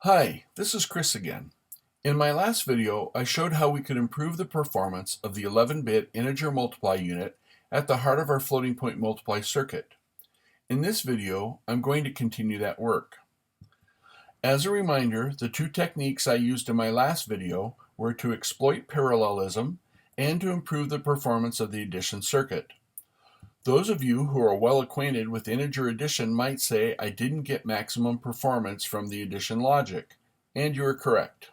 Hi, this is Chris again. In my last video, I showed how we could improve the performance of the 11-bit integer multiply unit at the heart of our floating point multiply circuit. In this video, I'm going to continue that work. As a reminder, the two techniques I used in my last video were to exploit parallelism and to improve the performance of the addition circuit. Those of you who are well acquainted with integer addition might say I didn't get maximum performance from the addition logic, and you are correct.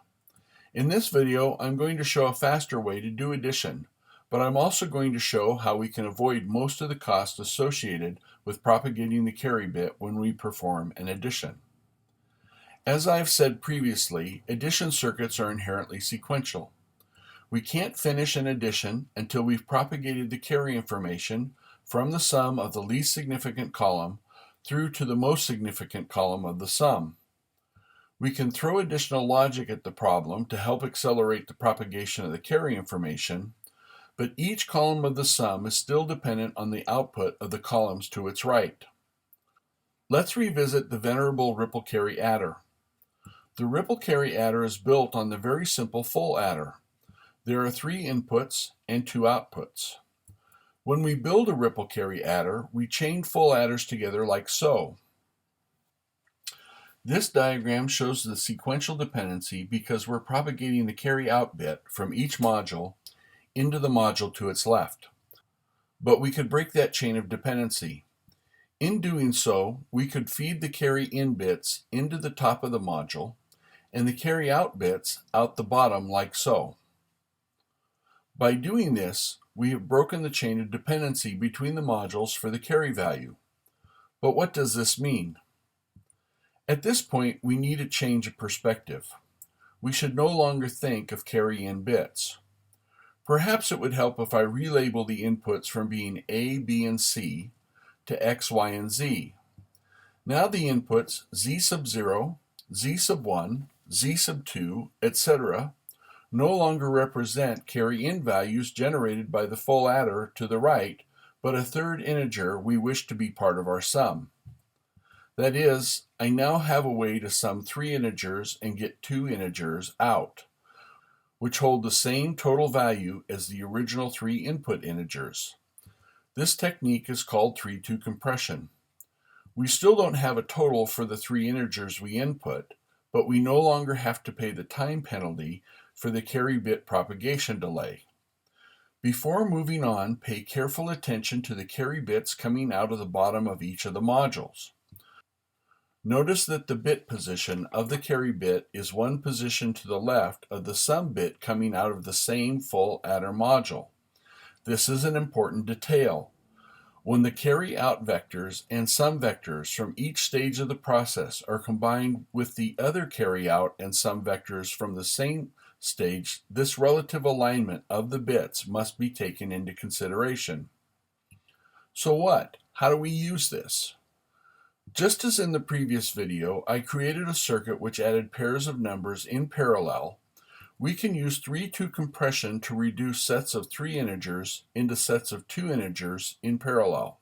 In this video, I'm going to show a faster way to do addition, but I'm also going to show how we can avoid most of the cost associated with propagating the carry bit when we perform an addition. As I've said previously, addition circuits are inherently sequential. We can't finish an addition until we've propagated the carry information from the sum of the least significant column through to the most significant column of the sum. We can throw additional logic at the problem to help accelerate the propagation of the carry information, but each column of the sum is still dependent on the output of the columns to its right. Let's revisit the venerable ripple carry adder. The ripple carry adder is built on the very simple full adder. There are 3 inputs and 2 outputs. When we build a ripple carry adder, we chain full adders together like so. This diagram shows the sequential dependency because we're propagating the carry out bit from each module into the module to its left. But we could break that chain of dependency. In doing so, we could feed the carry in bits into the top of the module and the carry out bits out the bottom like so. By doing this, we have broken the chain of dependency between the modules for the carry value. But what does this mean? At this point, we need a change of perspective. We should no longer think of carry in bits. Perhaps it would help if I relabel the inputs from being A, B, and C to X, Y, and Z. Now the inputs Z sub 0, Z sub 1, Z sub 2, etc. no longer represent carry-in values generated by the full adder to the right, but a third integer we wish to be part of our sum. That is, I now have a way to sum 3 integers and get 2 integers out, which hold the same total value as the original 3 input integers. This technique is called 3-2 compression. We still don't have a total for the 3 integers we input, but we no longer have to pay the time penalty for the carry bit propagation delay. Before moving on, pay careful attention to the carry bits coming out of the bottom of each of the modules. Notice that the bit position of the carry bit is one position to the left of the sum bit coming out of the same full adder module. This is an important detail. When the carry out vectors and sum vectors from each stage of the process are combined with the other carry out and sum vectors from the same stage, this relative alignment of the bits must be taken into consideration. So what? How do we use this? Just as in the previous video, I created a circuit which added pairs of numbers in parallel. We can use 3-2 compression to reduce sets of 3 integers into sets of 2 integers in parallel.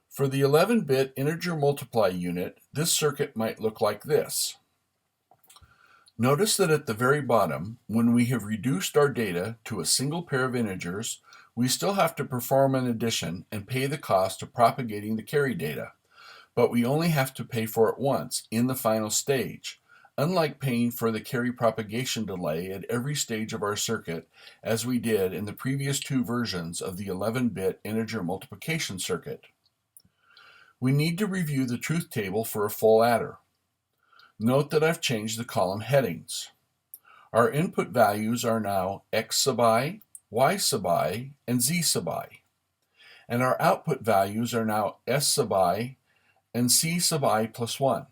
For the 11-bit integer multiply unit, this circuit might look like this. Notice that at the very bottom, when we have reduced our data to a single pair of integers, we still have to perform an addition and pay the cost of propagating the carry data, but we only have to pay for it once in the final stage, unlike paying for the carry propagation delay at every stage of our circuit as we did in the previous 2 versions of the 11-bit integer multiplication circuit. We need to review the truth table for a full adder. Note that I've changed the column headings. Our input values are now X sub I, Y sub I, and Z sub I. And our output values are now S sub I and C sub I plus 1.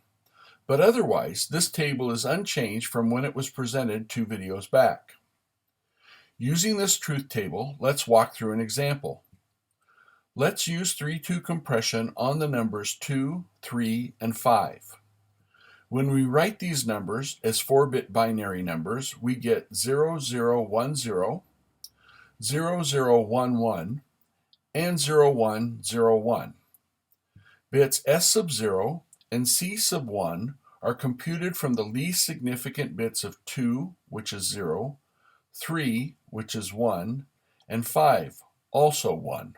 But otherwise, this table is unchanged from when it was presented 2 videos back. Using this truth table, let's walk through an example. Let's use 3-2 compression on the numbers 2, 3, and 5. When we write these numbers as 4-bit binary numbers, we get 0010, 0011, and 0101. Bits S sub 0 and C sub 1 are computed from the least significant bits of 2, which is 0, 3, which is 1, and 5, also 1.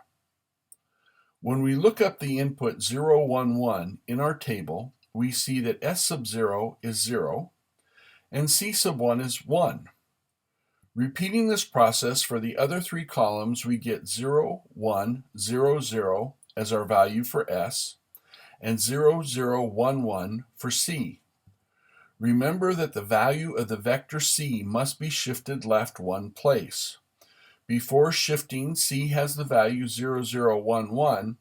When we look up the input 0, 1, 1 in our table, we see that S sub 0 is 0, and C sub 1 is 1. Repeating this process for the other three columns, we get 0, 1, 0, 0 as our value for S, and 0, 0, 1, 1 for C. Remember that the value of the vector C must be shifted left one place. Before shifting, C has the value 0, 0, 1, 1,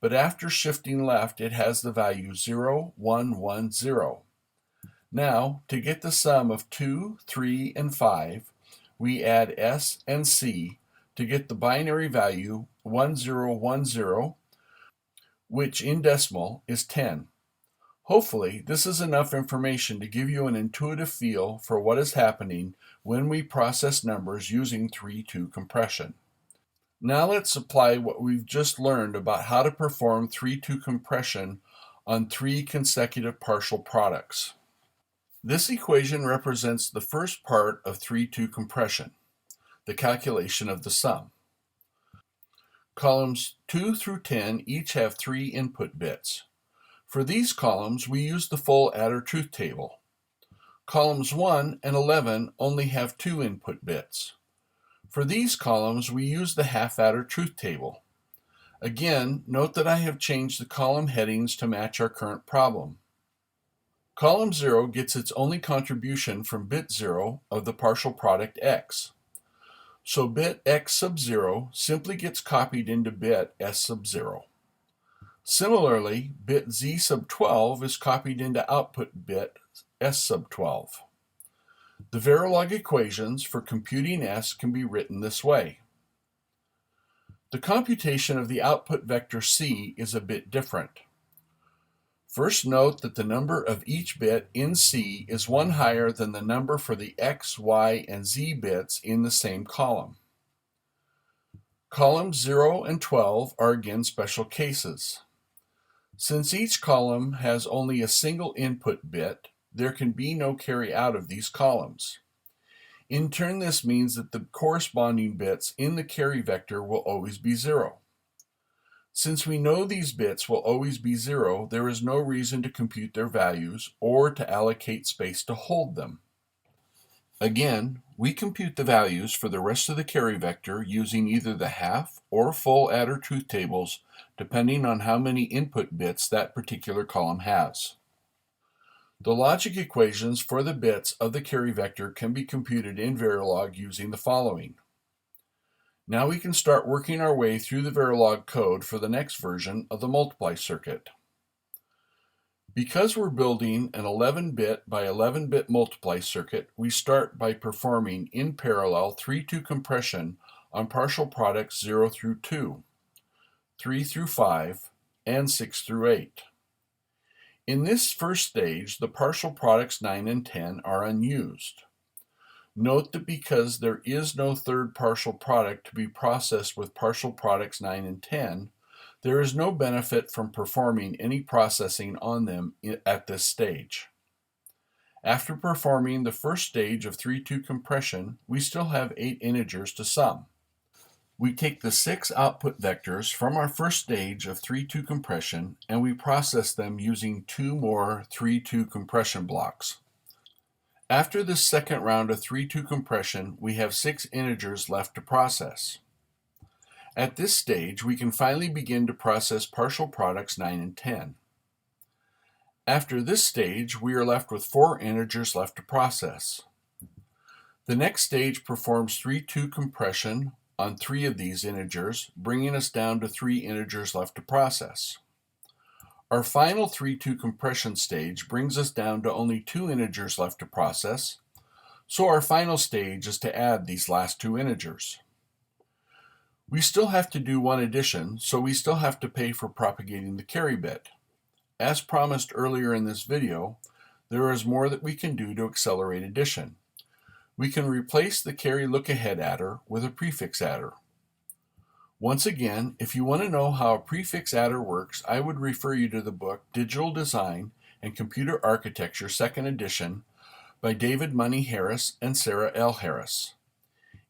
but after shifting left, it has the value 0, 1, 1, 0. Now, to get the sum of 2, 3, and 5, we add S and C to get the binary value 1010, which in decimal is 10. Hopefully, this is enough information to give you an intuitive feel for what is happening when we process numbers using 3-2 compression. Now let's apply what we've just learned about how to perform 3-2 compression on 3 consecutive partial products. This equation represents the first part of 3-2 compression, the calculation of the sum. Columns 2 through 10 each have 3 input bits. For these columns, we use the full adder truth table. Columns 1 and 11 only have 2 input bits. For these columns, we use the half adder truth table. Again, note that I have changed the column headings to match our current problem. Column 0 gets its only contribution from bit 0 of the partial product x. So bit x sub 0 simply gets copied into bit s sub 0. Similarly, bit z sub 12 is copied into output bit s sub 12. The Verilog equations for computing s can be written this way. The computation of the output vector c is a bit different. First, note that the number of each bit in C is one higher than the number for the x, y, and z bits in the same column. Columns 0 and 12 are again special cases. Since each column has only a single input bit, there can be no carry out of these columns. In turn, this means that the corresponding bits in the carry vector will always be 0. Since we know these bits will always be 0, there is no reason to compute their values or to allocate space to hold them. Again, we compute the values for the rest of the carry vector using either the half or full adder truth tables, depending on how many input bits that particular column has. The logic equations for the bits of the carry vector can be computed in Verilog using the following. Now we can start working our way through the Verilog code for the next version of the multiply circuit. Because we're building an 11-bit by 11-bit multiply circuit, we start by performing in parallel 3-2 compression on partial products 0 through 2, 3 through 5, and 6 through 8. In this first stage, the partial products 9 and 10 are unused. Note that because there is no third partial product to be processed with partial products 9 and 10, there is no benefit from performing any processing on them at this stage. After performing the first stage of 3-2 compression, we still have 8 integers to sum. We take the 6 output vectors from our first stage of 3-2 compression and we process them using 2 more 3-2 compression blocks. After this second round of 3-2 compression, we have 6 integers left to process. At this stage, we can finally begin to process partial products 9 and 10. After this stage, we are left with 4 integers left to process. The next stage performs 3-2 compression on 3 of these integers, bringing us down to 3 integers left to process. Our final 3-2 compression stage brings us down to only 2 integers left to process, so our final stage is to add these last 2 integers. We still have to do one addition, so we still have to pay for propagating the carry bit. As promised earlier in this video, there is more that we can do to accelerate addition. We can replace the carry look-ahead adder with a prefix adder. Once again, if you want to know how a prefix adder works, I would refer you to the book Digital Design and Computer Architecture 2nd edition by David Money Harris and Sarah L. Harris.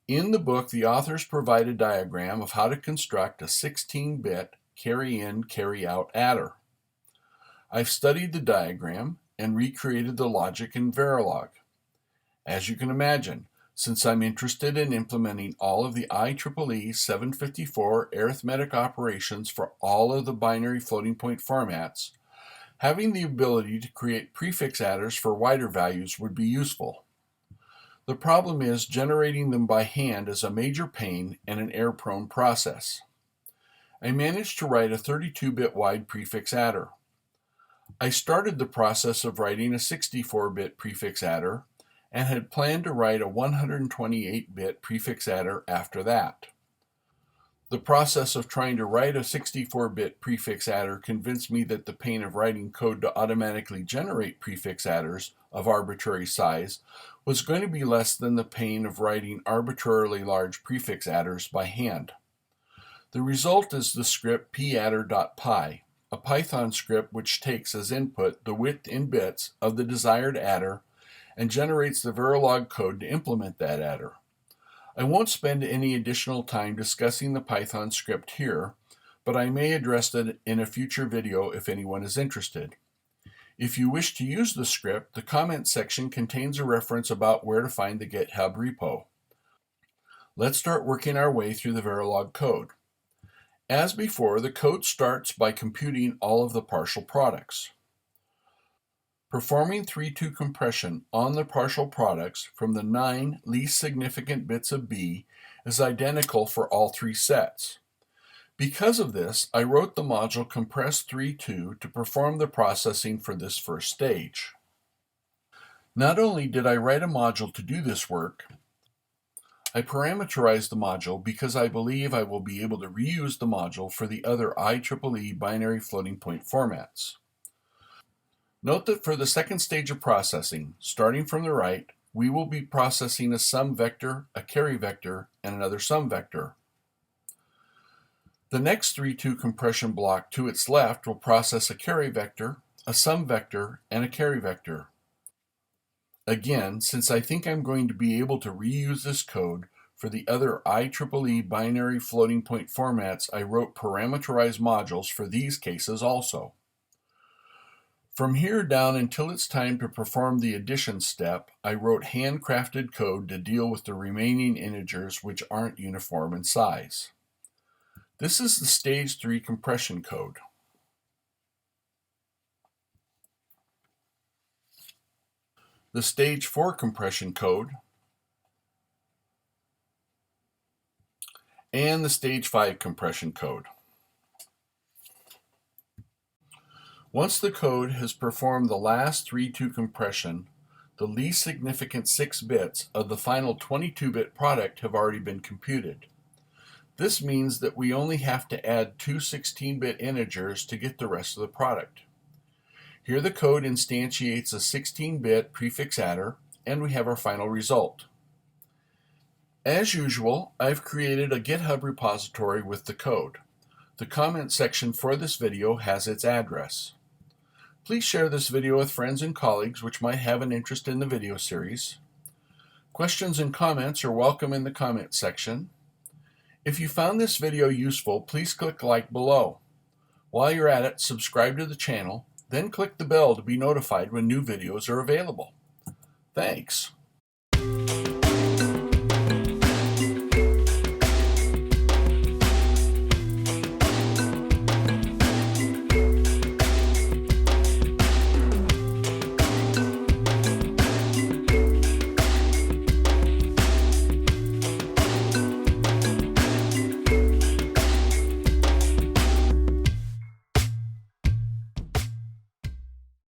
In the book, the authors provide a diagram of how to construct a 16-bit carry-in, carry-out adder. I've studied the diagram and recreated the logic in Verilog. As you can imagine, since I'm interested in implementing all of the IEEE 754 arithmetic operations for all of the binary floating point formats, having the ability to create prefix adders for wider values would be useful. The problem is generating them by hand is a major pain and an error-prone process. I managed to write a 32-bit wide prefix adder. I started the process of writing a 64-bit prefix adder and had planned to write a 128-bit prefix adder after that. The process of trying to write a 64-bit prefix adder convinced me that the pain of writing code to automatically generate prefix adders of arbitrary size was going to be less than the pain of writing arbitrarily large prefix adders by hand. The result is the script padder.py, a Python script which takes as input the width in bits of the desired adder and generates the Verilog code to implement that adder. I won't spend any additional time discussing the Python script here, but I may address it in a future video if anyone is interested. If you wish to use the script, the comment section contains a reference about where to find the GitHub repo. Let's start working our way through the Verilog code. As before, the code starts by computing all of the partial products. Performing 3-2 compression on the partial products from the 9 least significant bits of B is identical for all 3 sets. Because of this, I wrote the module compress 3-2 to perform the processing for this first stage. Not only did I write a module to do this work, I parameterized the module because I believe I will be able to reuse the module for the other IEEE binary floating point formats. Note that for the second stage of processing, starting from the right, we will be processing a sum vector, a carry vector, and another sum vector. The next 3-2 compression block to its left will process a carry vector, a sum vector, and a carry vector. Again, since I think I'm going to be able to reuse this code for the other IEEE binary floating point formats, I wrote parameterized modules for these cases also. From here down until it's time to perform the addition step, I wrote handcrafted code to deal with the remaining integers which aren't uniform in size. This is the stage 3 compression code. The stage 4 compression code, and the stage 5 compression code. Once the code has performed the last 3-2 compression, the least significant 6 bits of the final 22-bit product have already been computed. This means that we only have to add 2 16-bit integers to get the rest of the product. Here the code instantiates a 16-bit prefix adder, and we have our final result. As usual, I've created a GitHub repository with the code. The comment section for this video has its address. Please share this video with friends and colleagues which might have an interest in the video series. Questions and comments are welcome in the comment section. If you found this video useful, please click like below. While you're at it, subscribe to the channel, then click the bell to be notified when new videos are available. Thanks.